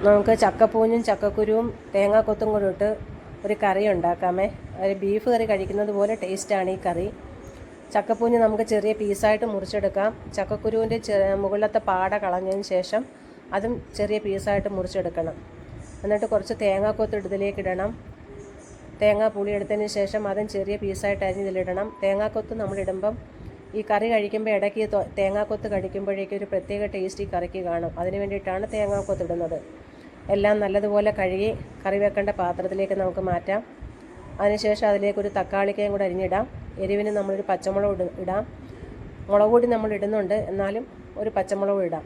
നമുക്ക് ചക്കപ്പൂഞ്ഞും ചക്കക്കുരുവും തേങ്ങാക്കൊത്തും കൂടെ ഇട്ട് ഒരു കറി ഉണ്ടാക്കാമേ. ഒരു ബീഫ് കറി കഴിക്കുന്നത് പോലെ ടേസ്റ്റാണ് ഈ കറി. ചക്കപ്പൂഞ്ഞ് നമുക്ക് ചെറിയ പീസായിട്ട് മുറിച്ചെടുക്കാം. ചക്കക്കുരുവിൻ്റെ മുകളിലത്തെ പാട കളഞ്ഞതിന് ശേഷം അതും ചെറിയ പീസായിട്ട് മുറിച്ചെടുക്കണം. എന്നിട്ട് കുറച്ച് തേങ്ങാക്കൊത്ത് ഇതിലേക്ക് ഇടണം. തേങ്ങാ പുളി എടുത്തതിന് ശേഷം അതും ചെറിയ പീസായിട്ട് അരിഞ്ഞിതിലിടണം. തേങ്ങാക്കൊത്ത് നമ്മളിടുമ്പം ഈ കറി കഴിക്കുമ്പോൾ ഇടയ്ക്ക് തേങ്ങാക്കൊത്ത് കഴിക്കുമ്പോഴേക്കും ഒരു പ്രത്യേക ടേസ്റ്റ് ഈ കറിക്ക് കാണും. അതിന് വേണ്ടിയിട്ടാണ് തേങ്ങാക്കൊത്ത് ഇടുന്നത്. എല്ലാം നല്ലതുപോലെ കഴുകി കറി വെക്കേണ്ട പാത്രത്തിലേക്ക് നമുക്ക് മാറ്റാം. അതിനുശേഷം അതിലേക്കൊരു തക്കാളിക്കയും കൂടെ അരിഞ്ഞിടാം. എരിവിന് നമ്മളൊരു പച്ചമുളക് ഇടാം. മുളക് പൊടി നമ്മൾ ഇടുന്നുണ്ട്, എന്നാലും ഒരു പച്ചമുളക് ഇടാം.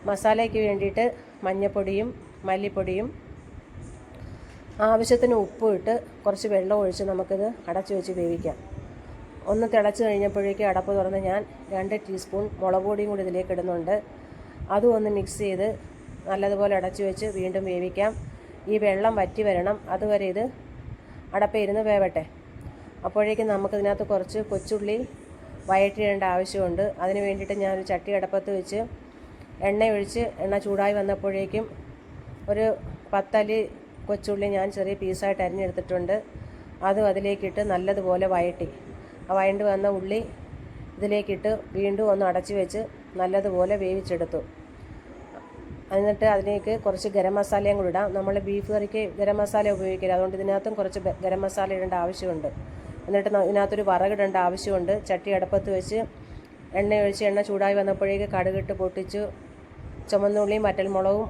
മസാലയ്ക്ക് വേണ്ടിയിട്ട് മഞ്ഞൾപ്പൊടിയും മല്ലിപ്പൊടിയും ആവശ്യത്തിന് ഉപ്പും ഇട്ട് കുറച്ച് വെള്ളം ഒഴിച്ച് നമുക്കിത് അടച്ചു വെച്ച് വേവിക്കാം. ഒന്ന് തിളച്ച് കഴിഞ്ഞപ്പോഴേക്കും അടപ്പ് തുറന്ന് ഞാൻ 2 ടീസ്പൂൺ മുളക് പൊടിയും കൂടി ഇതിലേക്ക് ഇടുന്നുണ്ട്. അതും ഒന്ന് മിക്സ് ചെയ്ത് നല്ലതുപോലെ അടച്ചു വെച്ച് വീണ്ടും വേവിക്കാം. ഈ വെള്ളം വറ്റി വരണം, അതുവരെ ഇത് അടപ്പിരുന്ന് വേവട്ടെ. അപ്പോഴേക്കും നമുക്കിതിനകത്ത് കുറച്ച് കൊച്ചുള്ളി വഴറ്റിയിടേണ്ട ആവശ്യമുണ്ട്. അതിന് വേണ്ടിയിട്ട് ഞാനൊരു ചട്ടി അടപ്പത്ത് വെച്ച് എണ്ണ ഒഴിച്ച് എണ്ണ ചൂടായി വന്നപ്പോഴേക്കും ഒരു 10 അല്ലി കൊച്ചുള്ളി ഞാൻ ചെറിയ പീസായിട്ട് അരിഞ്ഞെടുത്തിട്ടുണ്ട്. അതും അതിലേക്കിട്ട് നല്ലതുപോലെ വഴറ്റി. ആ വഴണ്ട് വന്ന ഉള്ളി ഇതിലേക്കിട്ട് വീണ്ടും ഒന്ന് അടച്ചു വെച്ച് നല്ലതുപോലെ വേവിച്ചെടുത്തു. എന്നിട്ട് അതിലേക്ക് കുറച്ച് ഗരം മസാലയും കൂടി ഇടാം. നമ്മൾ ബീഫ് കറിക്ക് ഗരം മസാല ഉപയോഗിക്കില്ല, അതുകൊണ്ട് ഇതിനകത്തും കുറച്ച് ഗരം മസാല ഇടേണ്ട ആവശ്യമുണ്ട്. എന്നിട്ട് ഇതിനകത്തൊരു വറകിടേണ്ട ആവശ്യമുണ്ട്. ചട്ടി അടുപ്പത്ത് വെച്ച് എണ്ണ ഒഴിച്ച് എണ്ണ ചൂടായി വന്നപ്പോഴേക്ക് കടുകിട്ട് പൊട്ടിച്ചു. ചുമന്നുള്ളിയും വറ്റൽമുളകും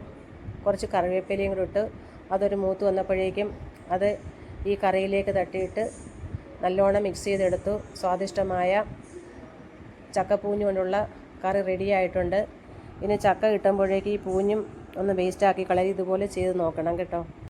കുറച്ച് കറിവേപ്പിലയും കൂടി ഇട്ട് അതൊരു മൂത്ത് വന്നപ്പോഴേക്കും അത് ഈ കറിയിലേക്ക് തട്ടിയിട്ട് നല്ലോണം മിക്സ് ചെയ്തെടുത്തു. സ്വാദിഷ്ടമായ ചക്കപ്പൂഞ്ഞ് കൊണ്ടുള്ള കറി റെഡിയായിട്ടുണ്ട്. ഇനി ചക്ക കിട്ടുമ്പോഴേക്ക് ഈ പൂഞ്ഞും ഒന്ന് വേസ്റ്റാക്കി കളരി ഇതുപോലെ ചെയ്ത് നോക്കണം കേട്ടോ.